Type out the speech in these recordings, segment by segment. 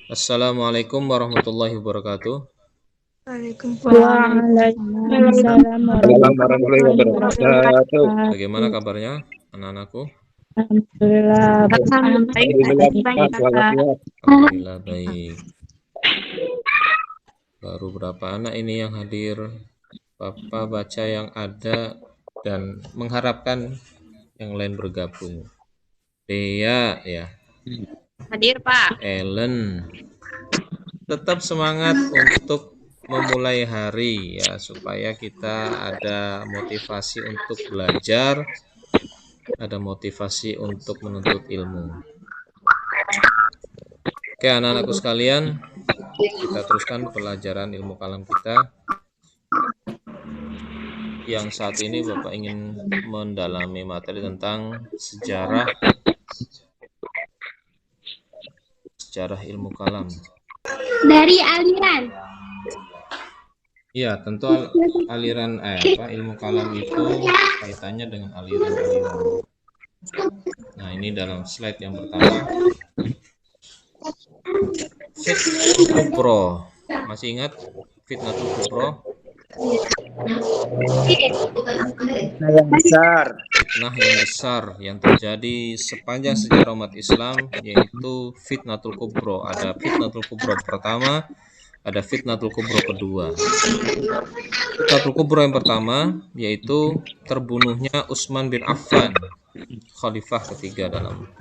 Assalamualaikum warahmatullahi wabarakatuh. Waalaikumsalam Assalamualaikum warahmatullahi warahmatullahi wabarakatuh. Bagaimana wabarakatuh. kabarnya anak-anakku? Alhamdulillah, Alhamdulillah Pak, walafiat. Alhamdulillah baik. Baru berapa anak ini yang hadir? Papa baca yang ada dan mengharapkan yang lain bergabung. Dea ya, Hadir, Pak. Ellen. Tetap semangat untuk memulai hari ya supaya kita ada motivasi untuk belajar, ada motivasi untuk menuntut ilmu. Oke, anak-anakku sekalian, kita teruskan pelajaran ilmu kalam kita. Yang saat ini Bapak ingin mendalami materi tentang sejarah ilmu kalam. Dari aliran. Iya, tentu aliran ilmu kalam itu kaitannya dengan aliran-aliran. Nah, ini dalam slide yang pertama. Fitnatul Kubro. Masih ingat Fitnatul Kubro? Nah, yang besar. Fitnah yang besar yang terjadi sepanjang sejarah umat Islam, yaitu Fitnatul Kubro. Ada Fitnatul Kubro pertama, ada Fitnatul Kubro kedua. Fitnatul Kubro yang pertama yaitu terbunuhnya Utsman bin Affan, khalifah ketiga dalam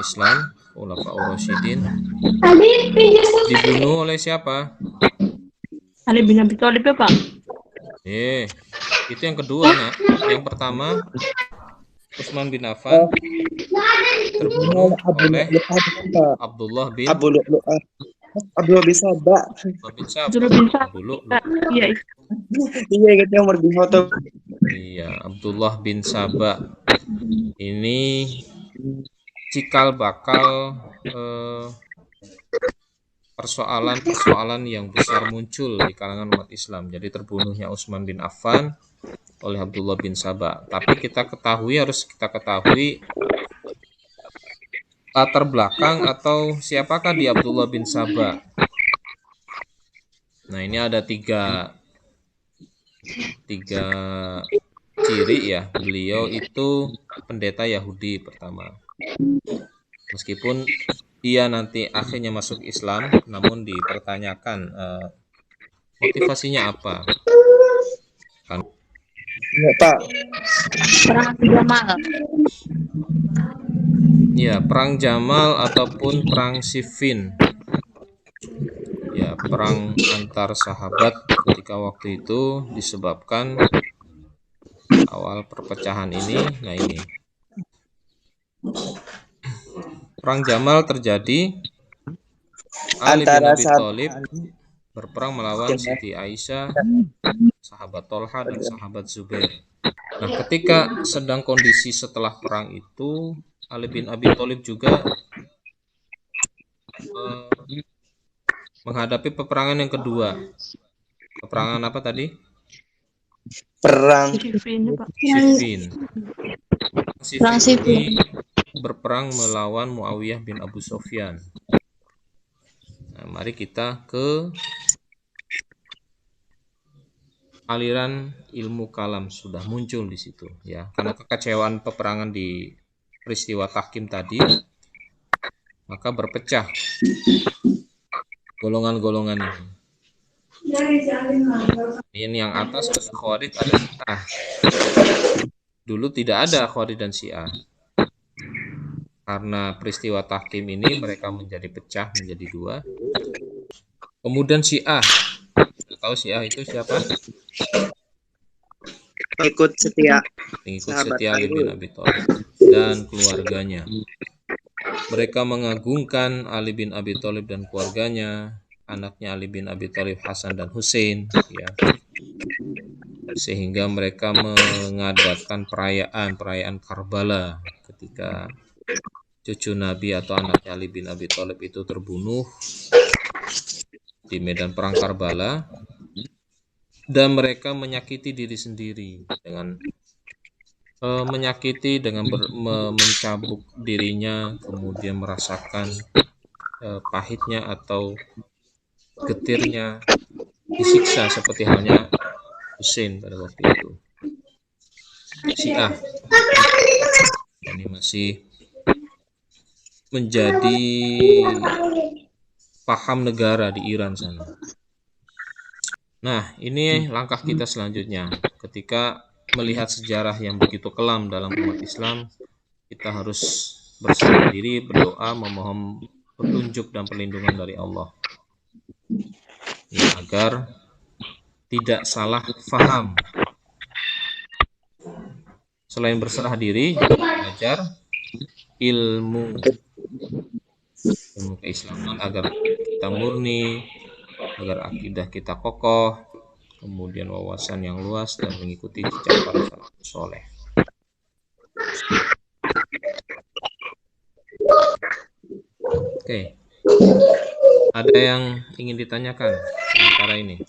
Islam, Khulafaur Rasyidin. Dibunuh oleh siapa? Ali bin Abi Thalib ya, Pak? Itu yang kedua, Nak. Yang pertama Utsman bin Affan terbunuh oleh Abdullah bin Sabah. Iya. Iya, gitu yang berfoto. Iya, Abdullah bin Sabah. Ini cikal bakal persoalan-persoalan yang besar muncul di kalangan umat Islam. Jadi terbunuhnya Utsman bin Affan oleh Abdullah bin Sabah. Tapi harus kita ketahui latar belakang atau siapakah di Abdullah bin Sabah. Nah, ini ada tiga ciri ya. Beliau itu pendeta Yahudi pertama. Meskipun dia nanti akhirnya masuk Islam, namun dipertanyakan motivasinya apa. Iya, Pak. Perang Jamal. Ya, perang Jamal ataupun perang Siffin. Ya, perang antar sahabat ketika waktu itu disebabkan awal perpecahan ini. Nah, ini perang Jamal terjadi. Ali bin Abi Thalib berperang melawan Siti Aisyah, sahabat Tolha dan sahabat Zubair. Nah, ketika sedang kondisi setelah perang itu, Ali bin Abi Thalib juga menghadapi peperangan yang kedua. Peperangan apa tadi? Perang Siffin ini berperang melawan Muawiyah bin Abu Sufyan. Nah, mari kita ke aliran ilmu kalam sudah muncul di situ ya. Karena kekecewaan peperangan di peristiwa Tahkim tadi, maka berpecah golongan-golongan ini. Ini yang atas ada Khawarij, ada Syiah. Dulu tidak ada Khawarij dan Syiah. Karena peristiwa Tahkim ini mereka menjadi pecah menjadi dua. Kemudian Syiah. Tahu Syiah itu siapa? Pengikut setia Ali bin Abi Thalib dan keluarganya. Mereka mengagungkan Ali bin Abi Thalib dan keluarganya, anaknya Ali bin Abi Thalib, Hasan dan Hussein, ya. Sehingga mereka mengadakan perayaan Karbala ketika cucu Nabi atau anaknya Ali bin Abi Thalib itu terbunuh di medan perang Karbala. Dan mereka menyakiti diri sendiri dengan menyakiti dengan mencabuk dirinya, kemudian merasakan pahitnya atau getirnya, disiksa seperti halnya Husain pada waktu itu. Syiah ini masih menjadi paham negara di Iran sana. Nah, ini langkah kita selanjutnya. Ketika melihat sejarah yang begitu kelam dalam umat Islam, kita harus berserah diri, berdoa, memohon petunjuk dan perlindungan dari Allah, ya, agar tidak salah faham. Selain berserah diri, juga belajar ilmu keislaman agar kita murni, agar akidah kita kokoh, kemudian wawasan yang luas, dan mengikuti jejak para salafus soleh. Oke, ada yang ingin ditanyakan sementara ini?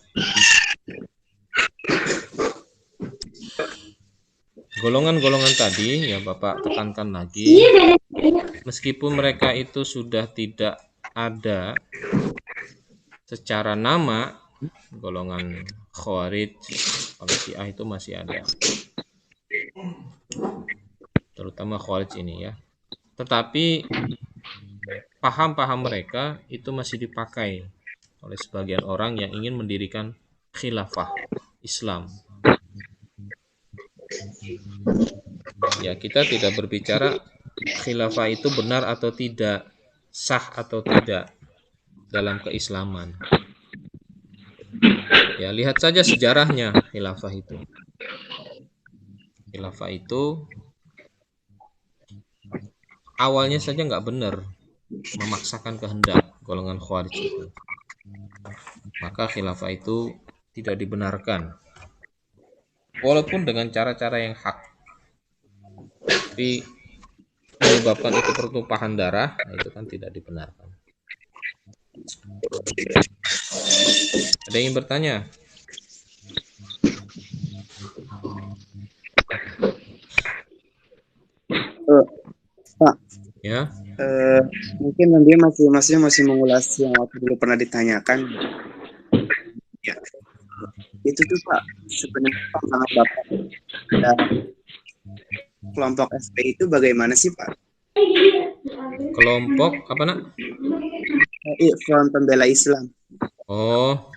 Golongan-golongan tadi, ya Bapak tekankan lagi, meskipun mereka itu sudah tidak ada secara nama, golongan Khawarij, kalau Syiah itu masih ada, terutama Khawarij ini ya. Tetapi paham-paham mereka itu masih dipakai oleh sebagian orang yang ingin mendirikan khilafah Islam. Ya, kita tidak berbicara khilafah itu benar atau tidak, sah atau tidak dalam keislaman. Ya, lihat saja sejarahnya khilafah itu. Khilafah itu awalnya saja nggak benar, memaksakan kehendak golongan Khawarij itu. Maka khilafah itu tidak dibenarkan, walaupun dengan cara-cara yang hak. Tapi menyebabkan itu pertumpahan darah, itu kan tidak dibenarkan. Ada yang ingin bertanya? Pak, Ya, mungkin dia masih mengulas yang waktu dulu pernah ditanyakan. Ya, itu tuh Pak, sebenarnya pandangan Bapak dan kelompok FPI itu bagaimana sih Pak? kelompok apa nak? Front Pembela Islam. Oh,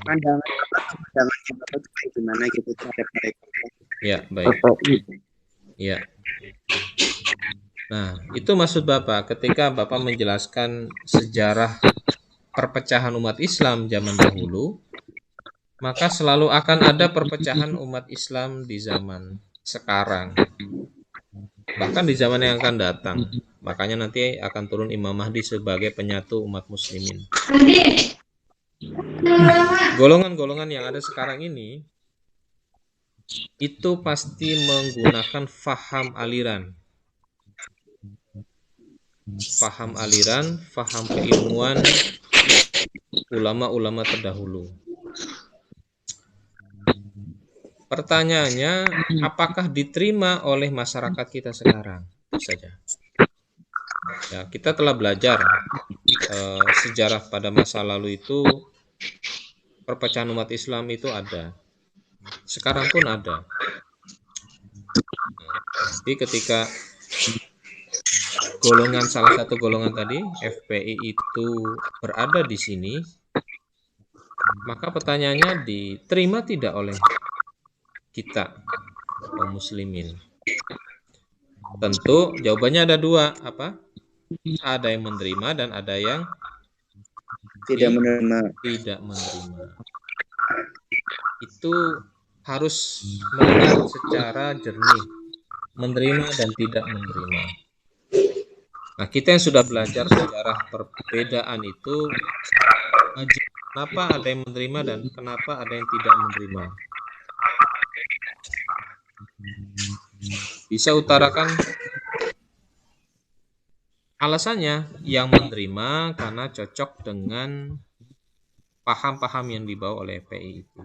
Pandangannya Bapak tuh kayak gimana gitu terhadap mereka? ya baik. Ya. Nah, itu maksud Bapak ketika Bapak menjelaskan sejarah perpecahan umat Islam zaman dahulu, maka selalu akan ada perpecahan umat Islam di zaman sekarang, bahkan di zaman yang akan datang. Makanya nanti akan turun Imam Mahdi sebagai penyatu umat muslimin. Golongan-golongan yang ada sekarang ini itu pasti menggunakan faham aliran, faham keilmuan ulama-ulama terdahulu. Pertanyaannya, apakah diterima oleh masyarakat kita sekarang? Itu saja. Ya, kita telah belajar sejarah pada masa lalu itu, perpecahan umat Islam itu ada. Sekarang pun ada. Jadi ketika salah satu golongan tadi, FPI itu berada di sini, maka pertanyaannya, diterima tidak oleh kita kaum muslimin? Tentu jawabannya ada dua, apa? Ada yang menerima dan ada yang Tidak menerima. Itu harus melihat secara jernih, menerima dan tidak menerima. Nah, kita yang sudah belajar sejarah perbedaan itu, kenapa ada yang menerima dan kenapa ada yang tidak menerima. Bisa utarakan alasannya. Yang menerima karena cocok dengan paham-paham yang dibawa oleh FPI itu.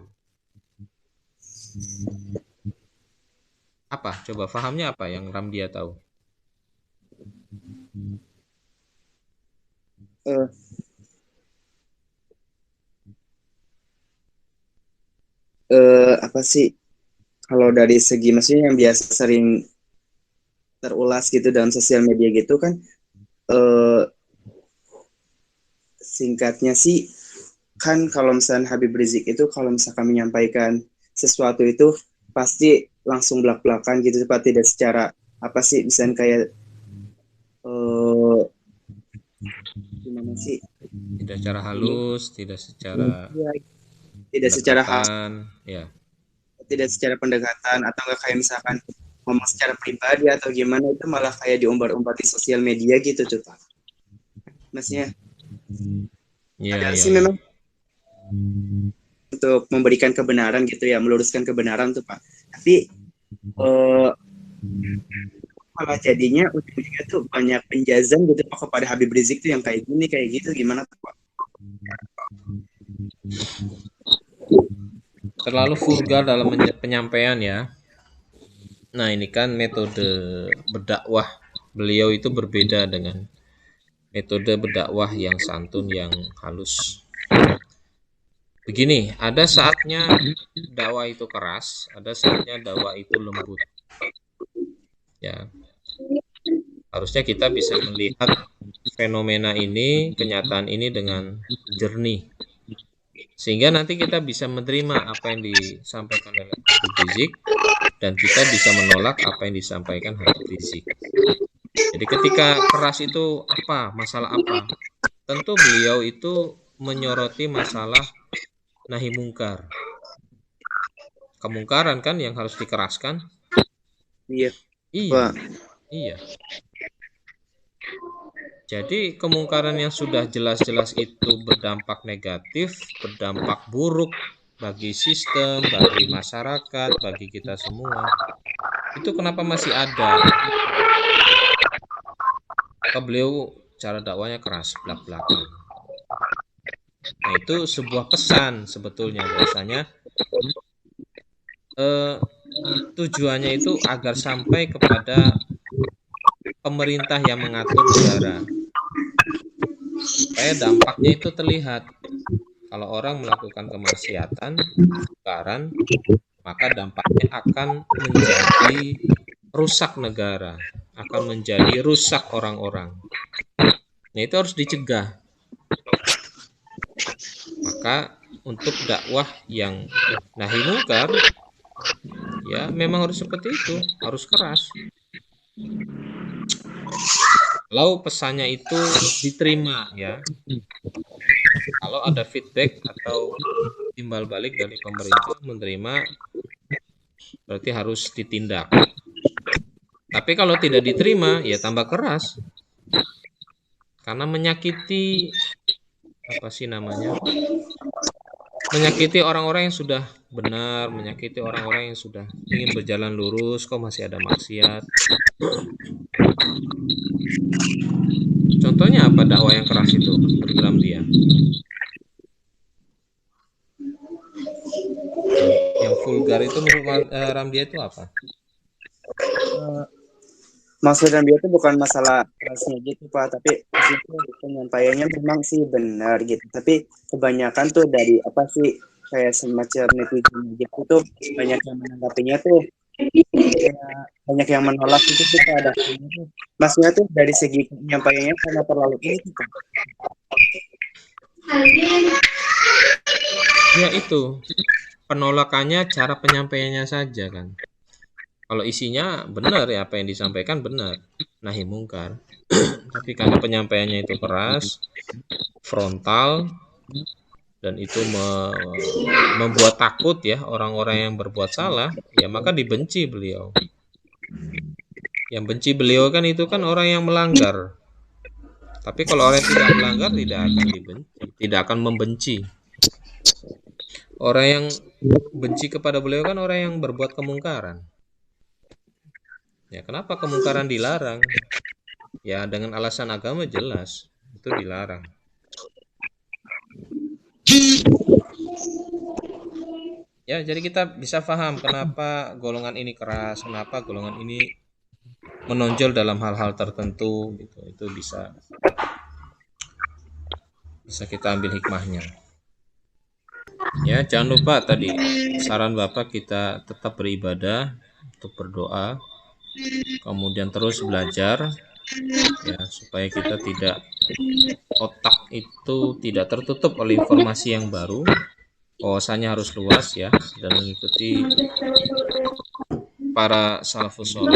Apa apa? Coba fahamnya apa yang Ramdia tahu? Eh, apa sih kalau dari segi maksudnya yang biasa sering terulas gitu dalam sosial media gitu kan, eh, singkatnya sih kan kalau misalnya Habib Rizik itu kalau misalkan menyampaikan sesuatu itu pasti langsung belak-belakan gitu Pak, tidak secara apa sih misalnya kayak eh, gimana sih, Tidak secara halus, tidak secara ya, tidak secara hal, pendekatan, ya. tidak secara pendekatan atau enggak kayak misalkan ngomong secara pribadi atau gimana, itu malah kayak diumbar-umbar di sosial media gitu tuh Pak. Maksudnya Iya, padahal iya, sih iya. memang untuk memberikan kebenaran gitu ya, meluruskan kebenaran tuh Pak. Tapi malah jadinya ujung-ujungnya tuh banyak penjazan gitu Pak kepada Habib Rizik tuh yang kayak gini kayak gitu, gimana tuh Pak? Terlalu vulgar dalam penyampaian ya. Nah, ini kan metode berdakwah beliau itu berbeda dengan metode berdakwah yang santun, yang halus. Begini, ada saatnya dakwah itu keras, ada saatnya dakwah itu lembut. Ya, harusnya kita bisa melihat fenomena ini, kenyataan ini dengan jernih. Sehingga nanti kita bisa menerima apa yang disampaikan oleh Habib Rizik dan kita bisa menolak apa yang disampaikan Habib Rizik. Jadi ketika keras itu apa? Masalah apa? Tentu beliau itu menyoroti masalah nahi mungkar. Kemungkaran kan yang harus dikeraskan? Iya Iya, Pak. iya. Jadi kemungkaran yang sudah jelas-jelas itu berdampak negatif, berdampak buruk bagi sistem, bagi masyarakat, bagi kita semua. Itu kenapa masih ada? Maka beliau cara dakwanya keras, belak-belakan. Nah, itu sebuah pesan sebetulnya bahwasanya tujuannya itu agar sampai kepada pemerintah yang mengatur negara. Supaya dampaknya itu terlihat. Kalau orang melakukan kemaksiatan, kemungkaran, maka dampaknya akan menjadi rusak negara, akan menjadi rusak orang-orang. Nah, itu harus dicegah. Maka untuk dakwah yang nahi mungkar, ya memang harus seperti itu, harus keras. Kalau pesannya itu diterima, ya. Kalau ada feedback atau timbal balik dari pemerintah menerima, berarti harus ditindak. Tapi kalau tidak diterima, ya tambah keras. Karena menyakiti apa sih namanya? Menyakiti orang-orang yang sudah benar, menyakiti orang-orang yang sudah ingin berjalan lurus, kok masih ada maksiat. Contohnya apa dakwah yang keras itu menurut Ramdia? Yang vulgar itu menurut Ramdia itu apa? Maksud dan dia itu bukan masalah kerasnya gitu Pak, tapi itu penyampaiannya memang sih benar gitu. Tapi kebanyakan tuh dari apa sih kayak semacam netizen gitu tuh banyak yang menanggapinya tuh kayak banyak yang menolak itu sih Pak, ada maksudnya tuh dari segi penyampaiannya karena terlalu ini tuh Pak. Ya itu, penolakannya cara penyampaiannya saja kan. Kalau isinya benar ya apa yang disampaikan benar, nahi mungkar. Tapi karena penyampaiannya itu keras, frontal, dan itu membuat takut ya orang-orang yang berbuat salah, ya maka dibenci beliau. Yang benci beliau kan itu kan orang yang melanggar. Tapi kalau orang yang tidak melanggar tidak akan dibenci, tidak akan membenci. Orang yang benci kepada beliau kan orang yang berbuat kemungkaran. Ya, kenapa kemungkaran dilarang? Ya, dengan alasan agama jelas, itu dilarang. Ya, jadi kita bisa paham kenapa golongan ini keras, kenapa golongan ini menonjol dalam hal-hal tertentu gitu. Itu bisa kita ambil hikmahnya. Ya, jangan lupa tadi saran Bapak kita tetap beribadah, untuk berdoa, kemudian terus belajar ya supaya kita tidak otak itu tidak tertutup oleh informasi yang baru. Wawasannya harus luas ya dan mengikuti para salafus sholeh.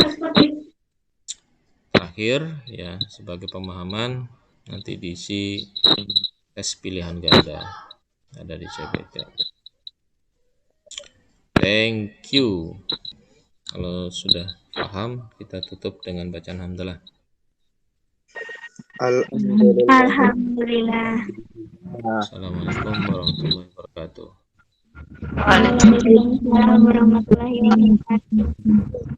Terakhir ya sebagai pemahaman nanti diisi tes pilihan ganda ada di CPT. Thank you. Kalau sudah paham kita tutup dengan bacaan hamdalah. Alhamdulillah. Alhamdulillah. Assalamualaikum warahmatullahi wabarakatuh. Waalaikumsalam warahmatullahi wabarakatuh.